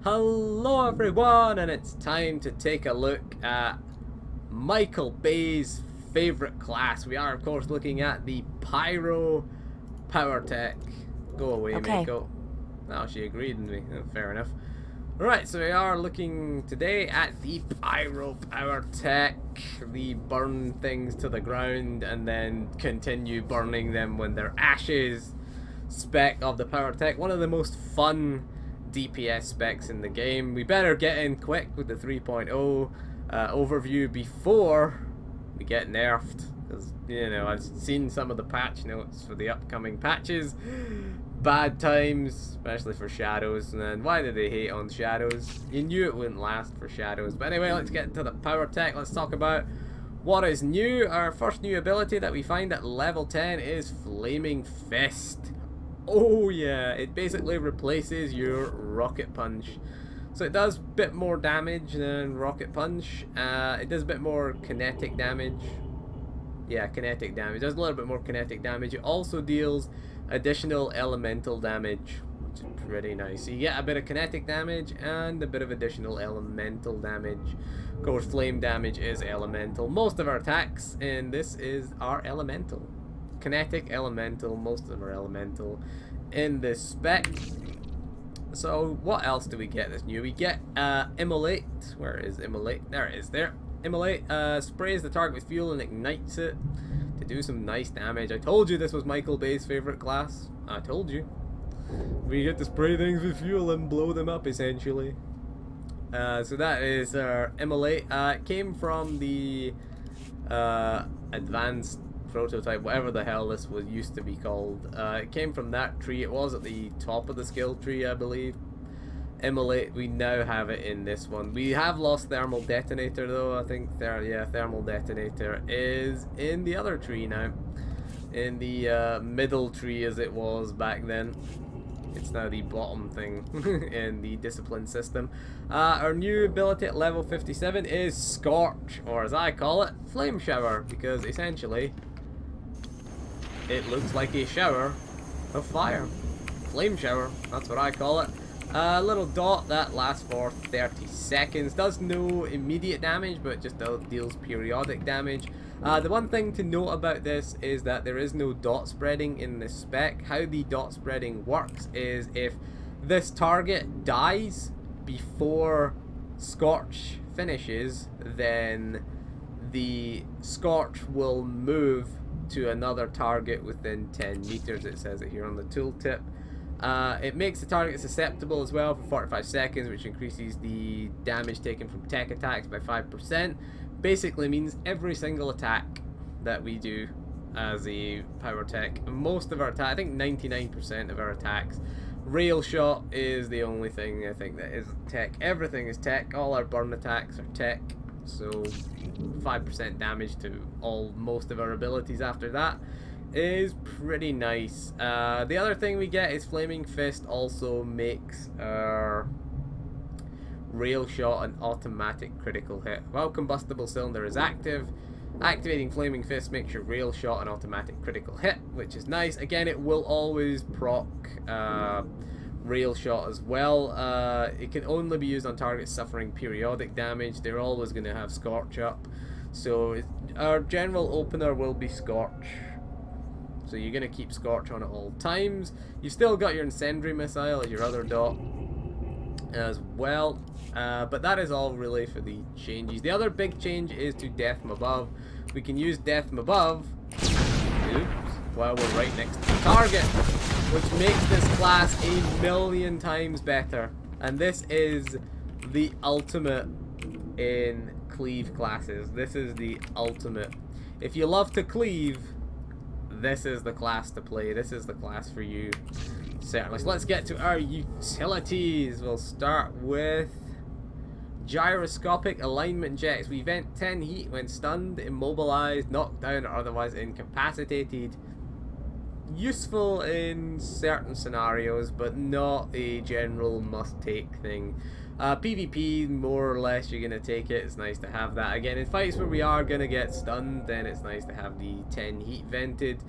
Hello everyone, and it's time to take a look at Michael Bay's favourite class. We are of course looking at the Powertech. Go away, Okay. Mako. Oh, she agreed with me. Oh, fair enough. Alright, so we are looking today at the Powertech. The burn things to the ground and then continue burning them when they're ashes spec of the Powertech. One of the most fun DPS specs in the game. We better get in quick with the 3.0 overview before we get nerfed, because you know, I've seen some of the patch notes for the upcoming patches. Bad times, especially for shadows. And why did they hate on shadows? You knew it wouldn't last for shadows. But anyway, let's get to the Powertech. Let's talk about what is new. Our first new ability that we find at level 10 is Flaming Fist. Oh yeah, it basically replaces your Rocket Punch. So it does a bit more damage than Rocket Punch. It does a bit more kinetic damage. Yeah, kinetic damage. It does a little bit more kinetic damage. It also deals additional elemental damage, which is pretty nice. So you get a bit of kinetic damage and a bit of additional elemental damage. Of course, flame damage is elemental. Most of our attacks in this are elemental. Kinetic, elemental, most of them are elemental in this spec. So what else do we get that's new? We get Immolate. Where is Immolate? There it is. There. Immolate sprays the target with fuel and ignites it to do some nice damage. I told you this was Michael Bay's favorite class. I told you. We get to spray things with fuel and blow them up essentially. So that is our Immolate. It came from the advanced prototype, whatever the hell this was used to be called. It came from that tree. It was at the top of the skill tree, I believe. Immolate, we now have it in this one. We have lost Thermal Detonator though. I think Thermal Detonator is in the other tree now. In the middle tree as it was back then. It's now the bottom thing in the discipline system. Our new ability at level 57 is Scorch, or as I call it, Flame Shower, because essentially it looks like a shower of fire. Flame shower, that's what I call it. A little dot that lasts for 30 seconds. Does no immediate damage, but just deals periodic damage. The one thing to note about this is that there is no dot spreading in this spec. How the dot spreading works is if this target dies before Scorch finishes, then the Scorch will move to another target within 10 meters. It says it here on the tooltip. It makes the target susceptible as well for 45 seconds, which increases the damage taken from tech attacks by 5%. Basically means every single attack that we do as a Powertech, most of our attacks, I think 99% of our attacks, Rail Shot is the only thing I think that is tech. Everything is tech. All our burn attacks are tech. So 5% damage to most of our abilities after that is pretty nice. The other thing we get is Flaming Fist also makes our Rail Shot an automatic critical hit. While Combustible Cylinder is active, activating Flaming Fist makes your Rail Shot an automatic critical hit, which is nice. Again, it will always proc Rail Shot as well. It can only be used on targets suffering periodic damage. They're always going to have Scorch up. So our general opener will be Scorch. So you're going to keep Scorch on at all times. You've still got your Incendiary Missile as your other dot as well. But that is all really for the changes. The other big change is to Death from Above. We can use Death from Above while we're right next to the target, which makes this class a million times better. And this is the ultimate in cleave classes. This is the ultimate. If you love to cleave, this is the class to play. This is the class for you, certainly. So let's get to our utilities. We'll start with Gyroscopic Alignment Jets. We vent 10 heat when stunned, immobilized, knocked down, or otherwise incapacitated. Useful in certain scenarios, but not a general must-take thing. PvP, more or less, you're going to take it. It's nice to have that. Again, in fights where we are going to get stunned, then it's nice to have the 10 heat vented.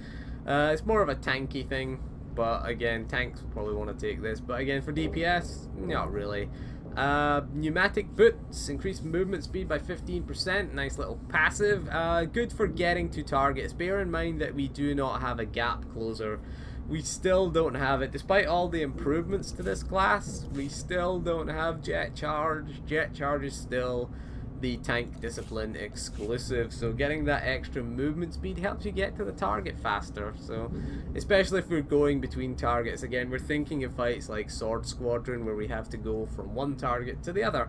It's more of a tanky thing, but again, tanks will probably want to take this. But again, for DPS, not really. Pneumatic boots, increase movement speed by 15%, nice little passive, good for getting to targets. Bear in mind that we do not have a gap closer. We still don't have it, despite all the improvements to this class, we still don't have jet charge. Jet charge is still the tank discipline exclusive, so getting that extra movement speed helps you get to the target faster. So especially if we're going between targets, again we're thinking of fights like Sword Squadron where we have to go from one target to the other.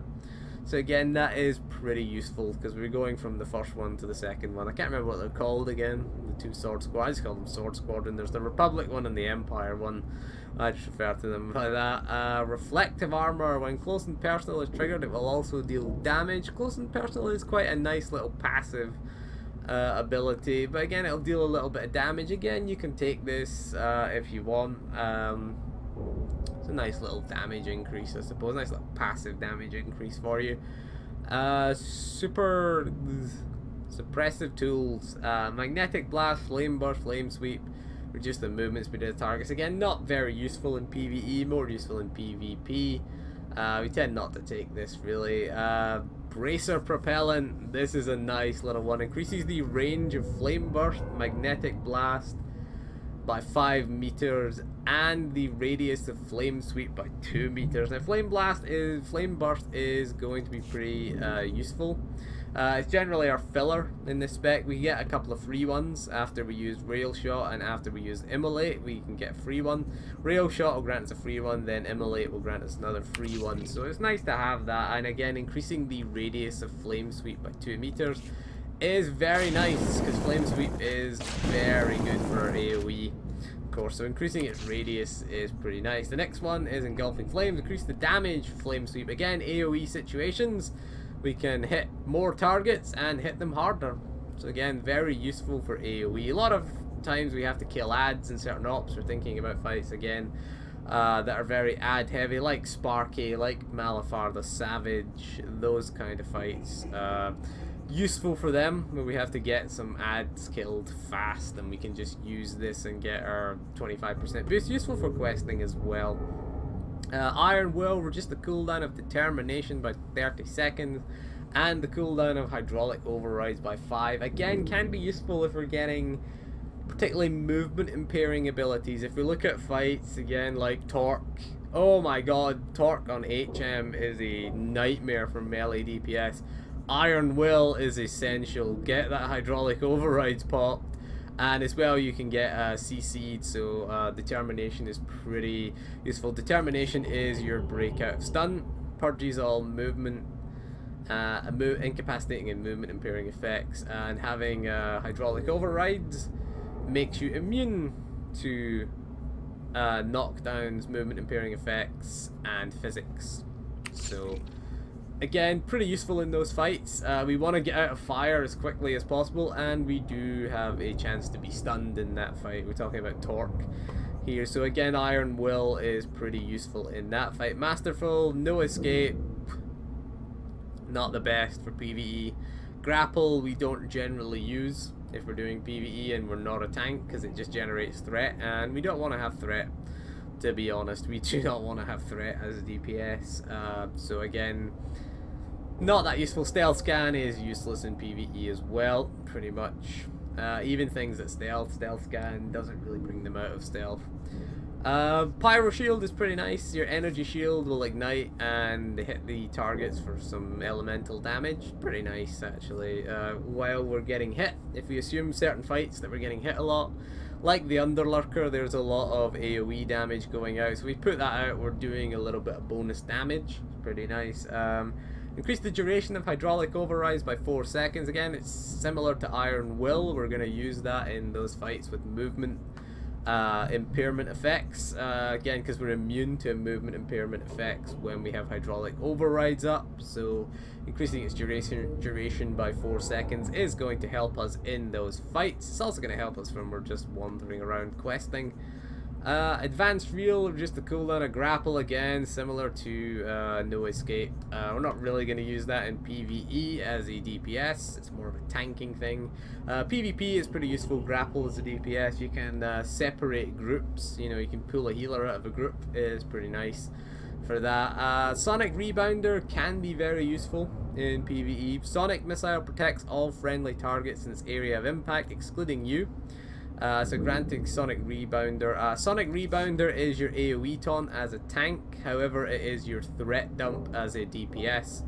So again, that is pretty useful because we're going from the first one to the second one. I can't remember what they're called again, the two Sword Squadron. I just call them Sword Squadron. There's the Republic one and the Empire one. I just refer to them by that. Reflective armor. When close and personal is triggered, it will also deal damage. Close and personal is quite a nice little passive ability, but again, it'll deal a little bit of damage. Again, you can take this if you want. It's a nice little damage increase, I suppose. Nice little passive damage increase for you. Super suppressive tools. Magnetic blast, flame burst, flame sweep. Reduce the movement speed of the targets. Again, not very useful in PvE, more useful in PvP. We tend not to take this really. Bracer propellant. This is a nice little one. Increases the range of flame burst, magnetic blast by 5 meters and the radius of flame sweep by 2 meters. Now flame burst is going to be pretty useful. It's generally our filler in this spec. We get a couple of free ones after we use Rail Shot, and after we use Immolate we can get a free one. Rail Shot will grant us a free one, then Immolate will grant us another free one. So it's nice to have that, and again increasing the radius of flame sweep by 2 meters is very nice because flame sweep is very good for AoE. So increasing its radius is pretty nice. The next one is engulfing flames. Increase the damage flame sweep. Again, AoE situations, we can hit more targets and hit them harder. So again, very useful for AoE. A lot of times we have to kill ads in certain ops. We're thinking about fights again that are very ad heavy, like Sparky, like Malafar the Savage, those kind of fights. Useful for them where we have to get some ads killed fast, and we can just use this and get our 25% boost. Useful for questing as well. Iron Will, reduce the cooldown of determination by 30 seconds and the cooldown of hydraulic overrides by 5. Again, can be useful if we're getting particularly movement impairing abilities. If we look at fights again like Torque, oh my god, Torque on HM is a nightmare for melee DPS. Iron Will is essential. Get that hydraulic overrides popped, and as well you can get CC'd, so determination is pretty useful. Determination is your breakout stun, purges all movement, incapacitating and movement impairing effects, and having hydraulic overrides makes you immune to knockdowns, movement impairing effects, and physics. So again, pretty useful in those fights. We want to get out of fire as quickly as possible, and we do have a chance to be stunned in that fight. We're talking about Torque here. So again, Iron Will is pretty useful in that fight. Masterful, no escape, not the best for PvE. Grapple we don't generally use if we're doing PvE and we're not a tank, because it just generates threat, and we don't want to have threat. To be honest, we do not want to have threat as a DPS. So again, not that useful. Stealth Scan is useless in PvE as well, pretty much. Even things that Stealth Scan doesn't really bring them out of stealth. Pyro Shield is pretty nice. Your energy shield will ignite and hit the targets for some elemental damage. Pretty nice actually. While we're getting hit, if we assume certain fights that we're getting hit a lot, like the Underlurker, there's a lot of AoE damage going out, so we put that out, we're doing a little bit of bonus damage. Pretty nice. Increase the duration of hydraulic overrides by 4 seconds. Again, it's similar to Iron Will. We're going to use that in those fights with movement impairment effects, again because we're immune to movement impairment effects when we have hydraulic overrides up. So increasing its duration by 4 seconds is going to help us in those fights. It's also going to help us when we're just wandering around questing. Advanced Reel, just the cooldown of grapple, again similar to no escape. We're not really going to use that in PvE as a DPS, it's more of a tanking thing. PvP is pretty useful. Grapple as a DPS, you can separate groups, you know, you can pull a healer out of a group, is pretty nice. for that. Sonic Rebounder can be very useful in PvE. Sonic Missile protects all friendly targets in its area of impact, excluding you. So granting Sonic Rebounder. Sonic Rebounder is your AoE taunt as a tank, however it is your threat dump as a DPS.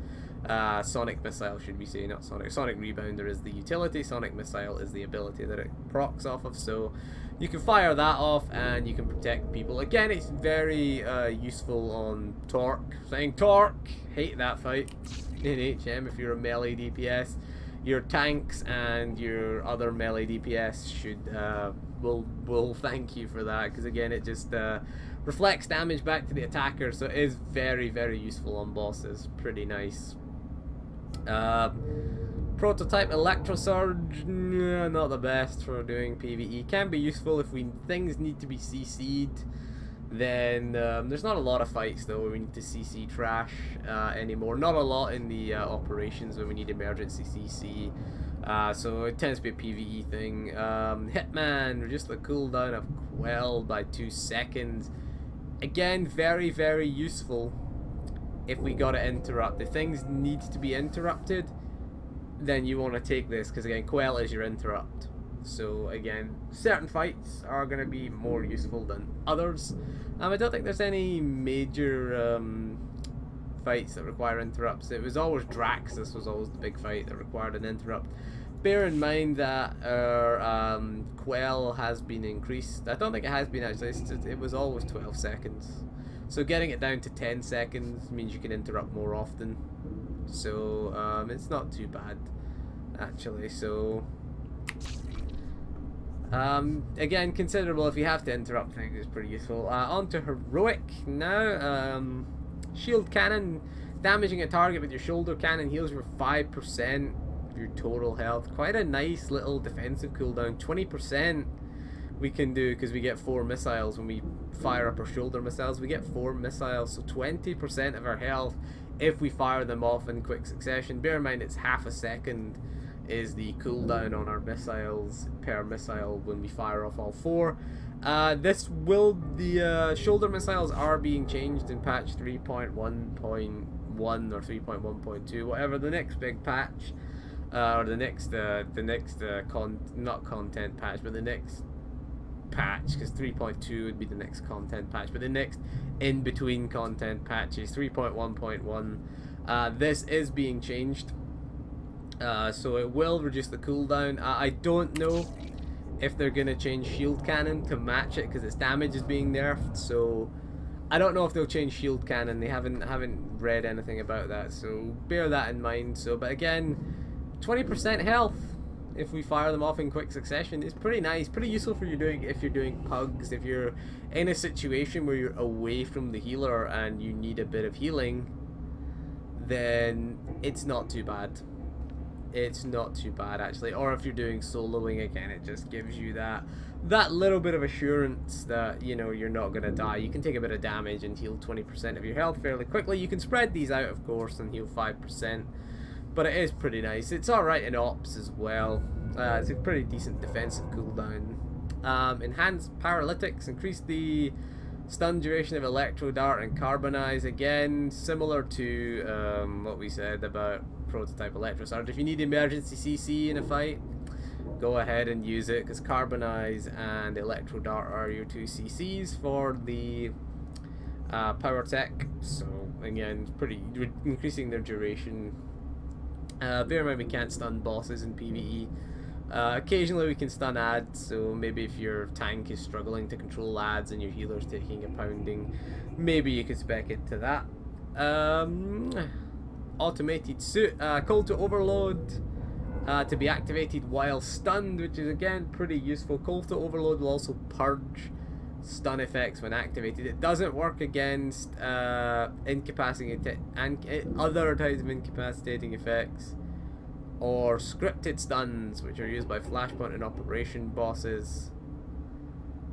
Sonic Missile should we say, not Sonic. Sonic Rebounder is the utility, Sonic Missile is the ability that it procs off of, so you can fire that off and you can protect people. Again, it's very useful on Torque. Saying Torque, hate that fight in HM if you're a melee DPS. Your tanks and your other melee DPS should will thank you for that, because again it just reflects damage back to the attacker, so it is very useful on bosses. Pretty nice. Prototype Electro Surge, not the best for doing PvE. Can be useful if things need to be CC'd. Then there's not a lot of fights though where we need to CC trash anymore. Not a lot in the operations where we need emergency CC. So it tends to be a PvE thing. Hitman, reduce the cooldown of Quell by 2 seconds. Again, very useful if we gotta interrupt. If things need to be interrupted, then you want to take this, because again, Quell is your interrupt. So again, certain fights are going to be more useful than others. I don't think there's any major fights that require interrupts. It was always Drax, this was always the big fight that required an interrupt. Bear in mind that our Quell has been increased. I don't think it has been actually, it was always 12 seconds. So getting it down to 10 seconds means you can interrupt more often. So it's not too bad actually. So again, considerable if you have to interrupt things, is pretty useful. On to Heroic now. Shield Cannon, damaging a target with your shoulder cannon heals your 5% of your total health. Quite a nice little defensive cooldown. 20% we can do because we get 4 missiles when we fire up our shoulder missiles. We get 4 missiles, so 20% of our health if we fire them off in quick succession. Bear in mind it's half a second is the cooldown on our missiles per missile when we fire off all 4. The shoulder missiles are being changed in patch 3.1.1 or 3.1.2, whatever the next big patch, or the next not content patch, but the next patch, because 3.2 would be the next content patch, but the next in between content patch is 3.1.1. This is being changed. So it will reduce the cooldown. I don't know if they're gonna change Shield Cannon to match it because its damage is being nerfed. So I don't know if they'll change Shield Cannon. They haven't read anything about that. So bear that in mind. So, but again, 20% health if we fire them off in quick succession is pretty nice, pretty useful for if you're doing pugs. If you're in a situation where you're away from the healer and you need a bit of healing, then it's not too bad. It's not too bad actually. Or if you're doing soloing, again, it just gives you that little bit of assurance that, you know, you're not gonna die. You can take a bit of damage and heal 20% of your health fairly quickly. You can spread these out, of course, and heal 5%, but it is pretty nice. It's alright in ops as well. It's a pretty decent defensive cooldown. Enhanced Paralytics, increase the stun duration of Electro Dart and Carbonize. Again, similar to what we said about Prototype Electro Surge. If you need emergency CC in a fight, go ahead and use it, because Carbonize and Electro Dart are your 2 CCs for the Powertech. So again, pretty increasing their duration. Bear in mind we can't stun bosses in PvE. Occasionally we can stun ads, so maybe if your tank is struggling to control ads and your healer's taking a pounding, maybe you could spec it to that. Automated suit, call to overload to be activated while stunned, which is again pretty useful. Call to overload will also purge stun effects when activated. It doesn't work against incapacitating and other types of incapacitating effects or scripted stuns, which are used by Flashpoint and Operation bosses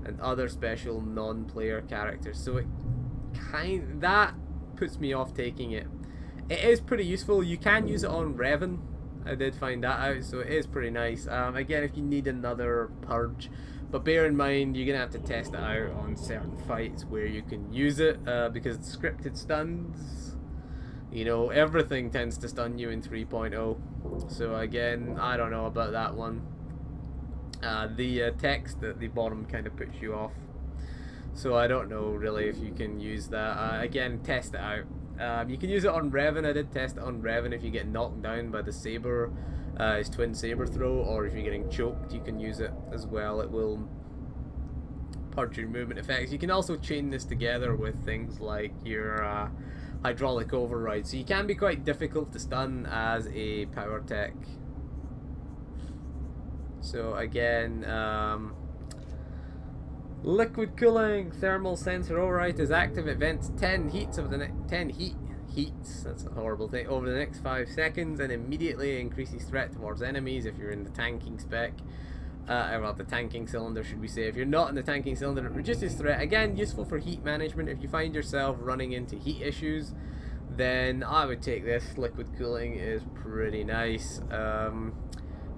and other special non-player characters. So it that puts me off taking it. It is pretty useful. You can use it on Revan. I did find that out, so it is pretty nice. Again, if you need another purge, But bear in mind, you're going to have to test it out on certain fights where you can use it, because scripted stuns, you know, everything tends to stun you in 3.0. So again, I don't know about that one. The text at the bottom kind of puts you off. So I don't know really if you can use that. Again, test it out. You can use it on Revan. I did test it on Revan. If you get knocked down by the saber, his twin saber throw, or if you're getting choked, you can use it as well. It will purge your movement effects. You can also chain this together with things like your hydraulic override. So you can be quite difficult to stun as a Powertech. So again, liquid cooling, thermal sensor override is active. It vents 10 heats of the 10 heats. That's a horrible thing. Over the next 5 seconds, and immediately increases threat towards enemies. If you're in the tanking spec, well, the tanking cylinder, should we say? If you're not in the tanking cylinder, it reduces threat. Again, useful for heat management. If you find yourself running into heat issues, then I would take this. Liquid cooling is pretty nice.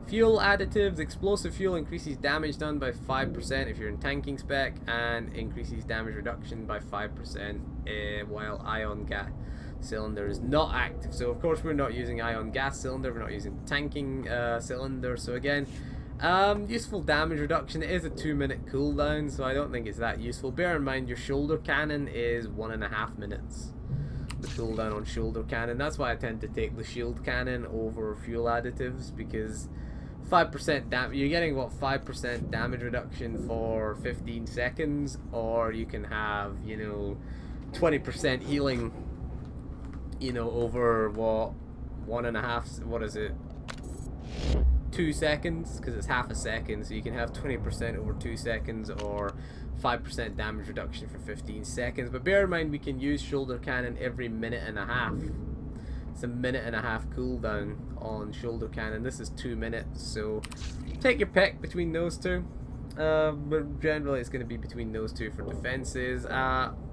Fuel additives, explosive fuel increases damage done by 5% if you're in tanking spec, and increases damage reduction by 5% while ion gas cylinder is not active. So of course we're not using ion gas cylinder, we're not using tanking cylinder. So again, useful damage reduction. It is a 2-minute cooldown, so I don't think it's that useful. Bear in mind your shoulder cannon is 1.5 minutes. The cooldown on shoulder cannon. That's why I tend to take the shield cannon over fuel additives, because 5% damage, you're getting what, 5% damage reduction for 15 seconds, or you can have, you know, 20% healing, you know, over what, 1.5, what is it, 2 seconds, because it's half a second. So you can have 20% over 2 seconds, or 5% damage reduction for 15 seconds. But bear in mind, we can use shoulder cannon every 1.5 minutes. It's a 1.5 minute cooldown on shoulder cannon. This is 2 minutes, so take your pick between those two. But generally it's going to be between those two for defenses.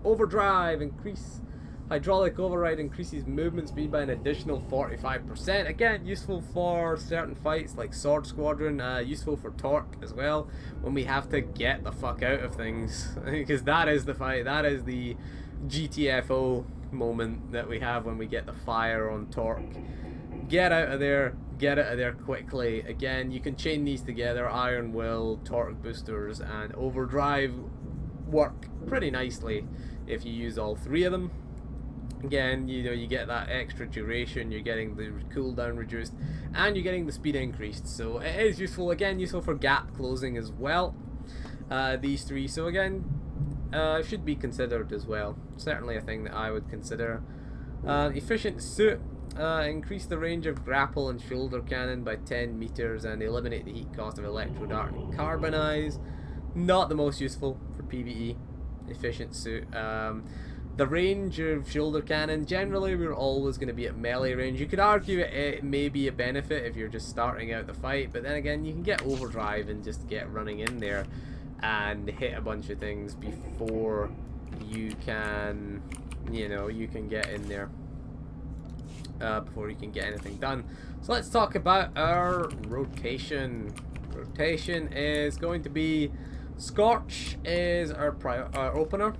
Overdrive, increase hydraulic override, increases movement speed by an additional 45%. Again, useful for certain fights like Sword Squadron. Useful for torque as well, when we have to get the fuck out of things, because that is the fight. That is the GTFO moment that we have when we get the fire on torque. Get out of there, get out of there quickly. Again, you can chain these together. Iron Will, torque boosters, and overdrive work pretty nicely if you use all 3 of them. Again, you know, you get that extra duration, you're getting the cooldown reduced, and you're getting the speed increased. So it is useful. Again, useful for gap closing as well. These 3. So again, should be considered as well. Certainly a thing that I would consider. Efficient suit, increase the range of grapple and shoulder cannon by 10 meters and eliminate the heat cost of electro dart and carbonize. Not the most useful for PvE. Efficient suit. The range of shoulder cannon, generally we're always going to be at melee range. You could argue it may be a benefit if you're just starting out the fight, but then again, you can get overdrive and just get running in there and hit a bunch of things before you can, you know, you can get in there, before you can get anything done. So let's talk about our rotation. Rotation is going to be Scorch is our opener.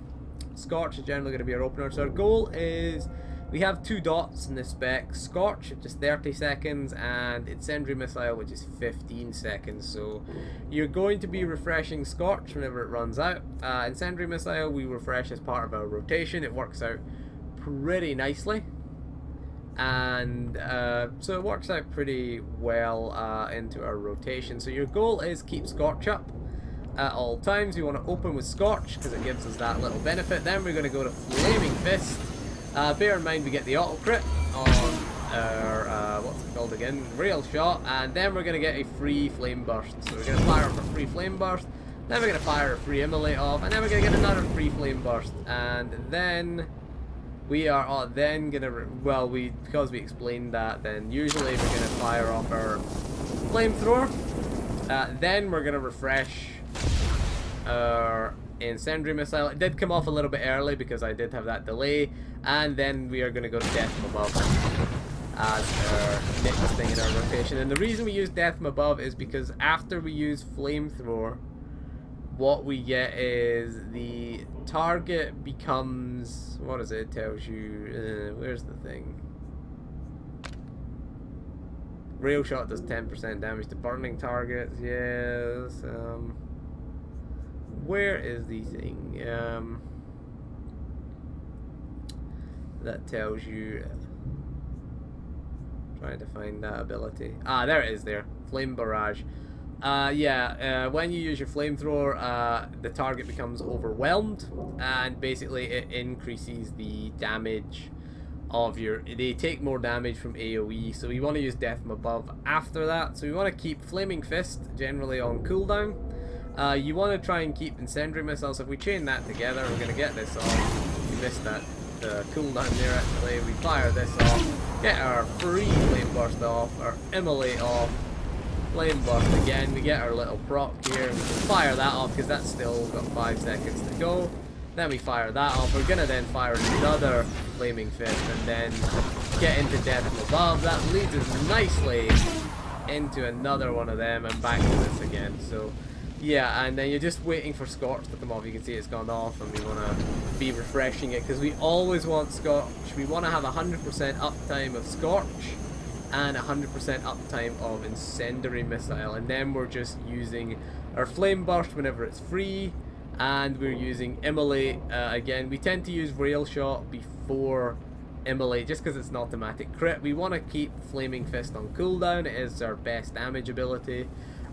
Scorch is generally going to be our opener. So our goal is, we have 2 dots in this spec. Scorch, which is 30 seconds, and Incendiary Missile, which is 15 seconds. So you're going to be refreshing Scorch whenever it runs out. Incendiary Missile we refresh as part of our rotation. It works out pretty nicely, and so it works out pretty well into our rotation. So your goal is keep Scorch up at all times. We want to open with Scorch because it gives us that little benefit. Then we're going to go to Flaming Fist. Bear in mind we get the auto crit on our, what's it called again? Rail Shot, and then we're going to get a free Flame Burst. So we're going to fire off a free Flame Burst, then we're going to fire a free Immolate off, and then we're going to get another free Flame Burst. And then we are then going to, well, because we explained that, then usually we're going to fire off our Flamethrower. Then we're going to refresh our Incendiary Missile. It did come off a little bit early because I did have that delay, and then we are going to go to Death from Above as our next thing in our rotation. And the reason we use Death from Above is because after we use Flamethrower, what we get is the target becomes, what is it? It tells you, where's the thing? Rail shot does 10% damage to burning targets. Yes. Where is the thing? That tells you. Trying to find that ability. Ah, there it is. There, flame barrage. When you use your flamethrower, the target becomes overwhelmed, and basically it increases the damage of your. They take more damage from AoE, so we want to use Death from Above after that. So we want to keep Flaming Fist generally on cooldown. You want to try and keep Incendiary Missiles. If we chain that together, we're going to get this off. We missed that cooldown there actually. We fire this off, get our free Flame Burst off, our Immolate off, Flame Burst again, we get our little proc here, we can fire that off because that's still got 5 seconds to go. Then we fire that off, we're going to then fire another Flaming Fist and then get into Death from Above. That leads us nicely into another one of them and back to this again. So yeah, and then you're just waiting for Scorch to come off. You can see it's gone off and we want to be refreshing it because we always want Scorch. We want to have 100% uptime of Scorch and 100% uptime of Incendiary Missile, and then we're just using our Flame Burst whenever it's free, and we're using Immolate. Again, we tend to use Rail Shot before Immolate just because it's an automatic crit. We want to keep Flaming Fist on cooldown. It is our best damage ability.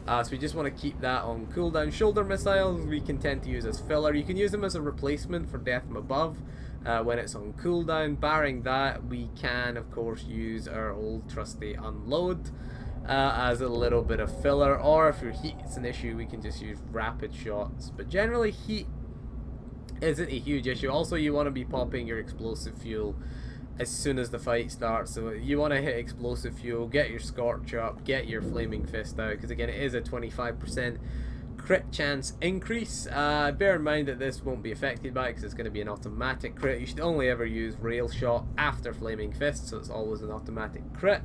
So we just want to keep that on cooldown. Shoulder Missiles we can tend to use as filler. You can use them as a replacement for Death from Above when it's on cooldown. Barring that, we can of course use our old trusty Unload as a little bit of filler, or if your heat's an issue we can just use Rapid Shots. But generally heat isn't a huge issue. Also, you want to be popping your Explosive Fuel as soon as the fight starts, so you want to hit Explosive Fuel, get your Scorch up, get your Flaming Fist out, because again it is a 25% crit chance increase. Bear in mind that this won't be affected by it because it's going to be an automatic crit. You should only ever use Rail Shot after Flaming Fist, so it's always an automatic crit,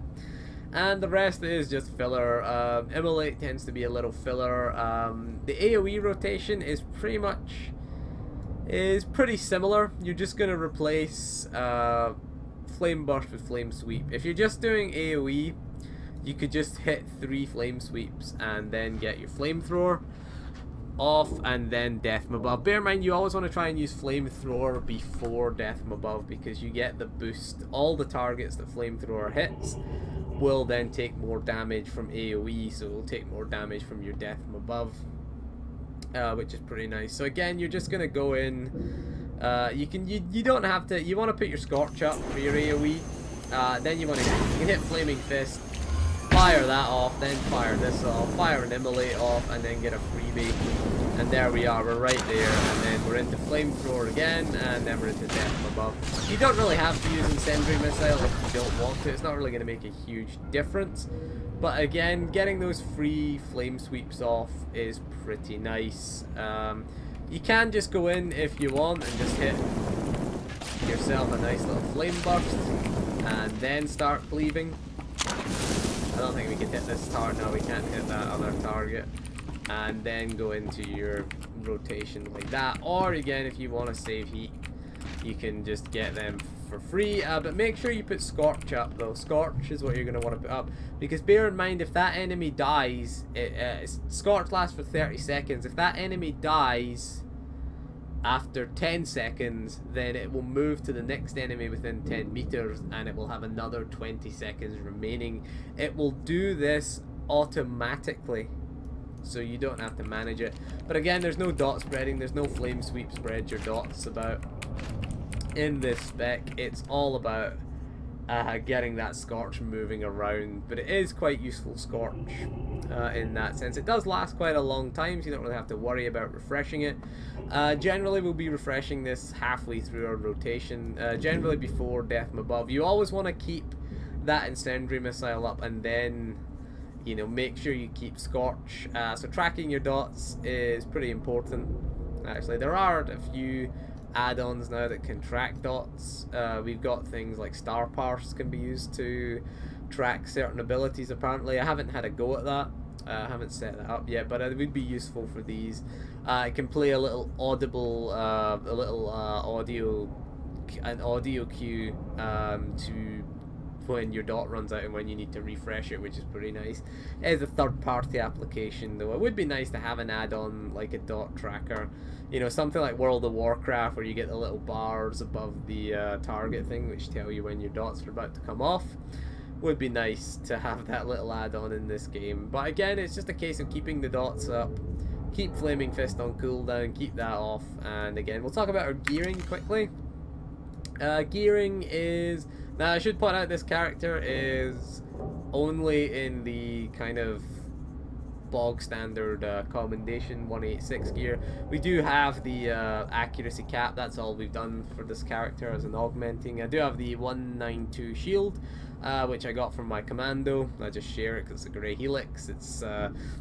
and the rest is just filler. Immolate tends to be a little filler. The AoE rotation is pretty similar. You're just going to replace Flame Burst with Flame Sweep. If you're just doing AoE, you could just hit 3 Flame Sweeps and then get your Flamethrower off and then Death from Above. Bear in mind you always want to try and use Flamethrower before Death from Above because you get the boost. All the targets that Flamethrower hits will then take more damage from AoE, so it will take more damage from your Death from Above, which is pretty nice. So again, you're just gonna go in. You don't have to. You want to put your Scorch up for your AoE. Then you can hit Flaming Fist, fire that off, then fire this off, fire an Immolate off, and then get a freebie. And there we are. We're right there. And then we're into Flamethrower again, and then we're into Death from Above. You don't really have to use Incendiary Missile if you don't want to. It's not really going to make a huge difference. But again, getting those free Flame Sweeps off is pretty nice. You can just go in if you want and just hit yourself a nice little Flame Burst and then start cleaving. I don't think we can hit this target. No, we can't hit that other target. And then go into your rotation like that. Or again, if you want to save heat, you can just get them for free. But make sure you put Scorch up though. Scorch is what you're going to want to put up. Because bear in mind, if that enemy dies, Scorch lasts for 30 seconds. If that enemy dies after 10 seconds, then it will move to the next enemy within 10 meters and it will have another 20 seconds remaining. It will do this automatically, so you don't have to manage it. But again, there's no dot spreading, there's no Flame Sweep spread your dots about in this spec. It's all about getting that Scorch moving around, but it is quite useful Scorch in that sense. It does last quite a long time, so you don't really have to worry about refreshing it. Generally we'll be refreshing this halfway through our rotation, generally before Death from Above. You always want to keep that Incendiary Missile up and then, you know, make sure you keep Scorch. So tracking your dots is pretty important. Actually, there are a few add-ons now that can track dots. We've got things like Star Parse can be used to track certain abilities apparently. I haven't had a go at that, I haven't set that up yet, but it would be useful for these. It can play a little audible, an audio cue to when your dot runs out and when you need to refresh it, which is pretty nice. It is a third-party application, though. It would be nice to have an add-on like a dot tracker, you know, something like World of Warcraft, where you get the little bars above the target thing, which tell you when your dots are about to come off. Would be nice to have that little add-on in this game, but again, it's just a case of keeping the dots up, keep Flaming Fist on cooldown, keep that off, and again, we'll talk about our gearing quickly. Gearing is... Now, I should point out this character is only in the kind of bog standard commendation 186 gear. We do have the accuracy cap, that's all we've done for this character as an augmenting. I do have the 192 shield, which I got from my commando. I just share it because it's a grey helix. It's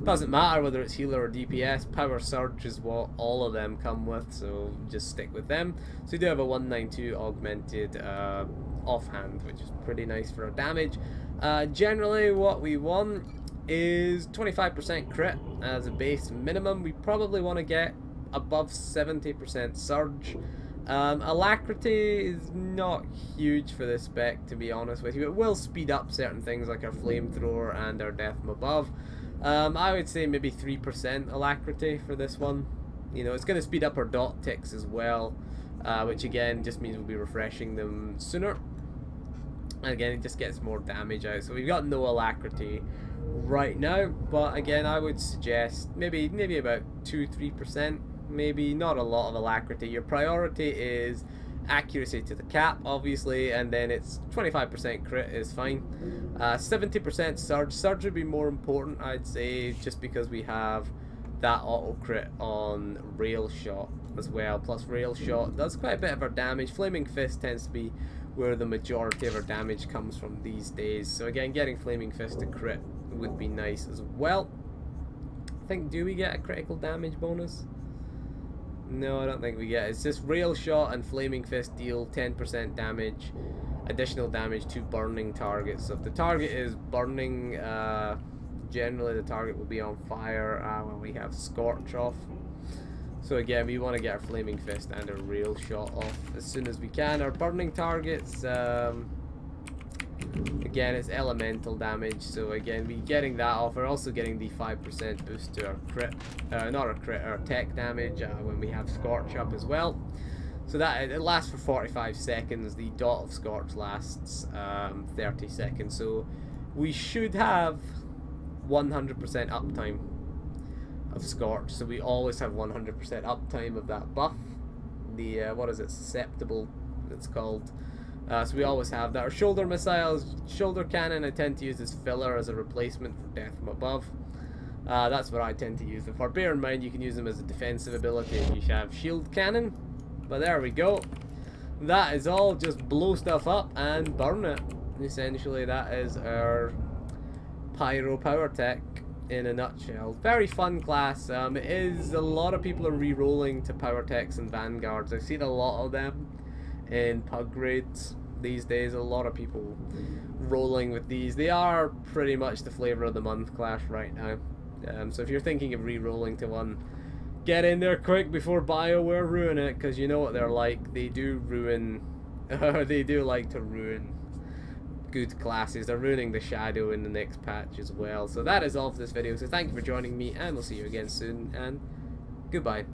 doesn't matter whether it's healer or DPS. Power surge is what all of them come with, so just stick with them. So we do have a 192 augmented offhand, which is pretty nice for our damage. Generally what we want is 25% crit as a base minimum. We probably want to get above 70% surge. Alacrity is not huge for this spec, to be honest with you. It will speed up certain things like our flamethrower and our death from above. I would say maybe 3% alacrity for this one. You know, it's going to speed up our dot ticks as well, which again just means we'll be refreshing them sooner. And again, it just gets more damage out. So we've got no alacrity right now, but again, I would suggest maybe about 2-3%. Maybe not a lot of alacrity. Your priority is accuracy to the cap, obviously, and then it's 25% crit is fine. 70% surge. Surge would be more important, I'd say, just because we have that auto crit on rail shot as well. Plus rail shot does quite a bit of our damage. Flaming Fist tends to be where the majority of our damage comes from these days. So again, getting Flaming Fist to crit would be nice as well. I think, do we get a critical damage bonus? No, I don't think we get it. It's just rail shot and Flaming Fist deal 10% damage, additional damage to burning targets. So if the target is burning, generally the target will be on fire when we have Scorch off. So again, we want to get our Flaming Fist and our rail shot off as soon as we can. Our burning targets, again, it's elemental damage, so again, we're getting that off. We're also getting the 5% boost to our crit, not our crit, our tech damage when we have Scorch up as well. So that it lasts for 45 seconds. The dot of Scorch lasts 30 seconds. So we should have 100% uptime of Scorch. So we always have 100% uptime of that buff. The what is it? Susceptible, it's called. So we always have that. Our shoulder missiles, shoulder cannon, I tend to use as filler as a replacement for death from above. That's what I tend to use them for. Bear in mind, you can use them as a defensive ability if you have shield cannon. But there we go. That is all. Just blow stuff up and burn it. Essentially, that is our Powertech in a nutshell. Very fun class. It is, a lot of people are re-rolling to Powertechs and Vanguards. I've seen a lot of them in pug raids these days. A lot of people rolling with these. They are pretty much the flavor of the month class right now. So if you're thinking of re-rolling to one, get in there quick before BioWare ruin it, because you know what they're like. They do ruin they do like to ruin good classes. They're ruining the Shadow in the next patch as well. So that is all for this video. So thank you for joining me, and we'll see you again soon, and goodbye.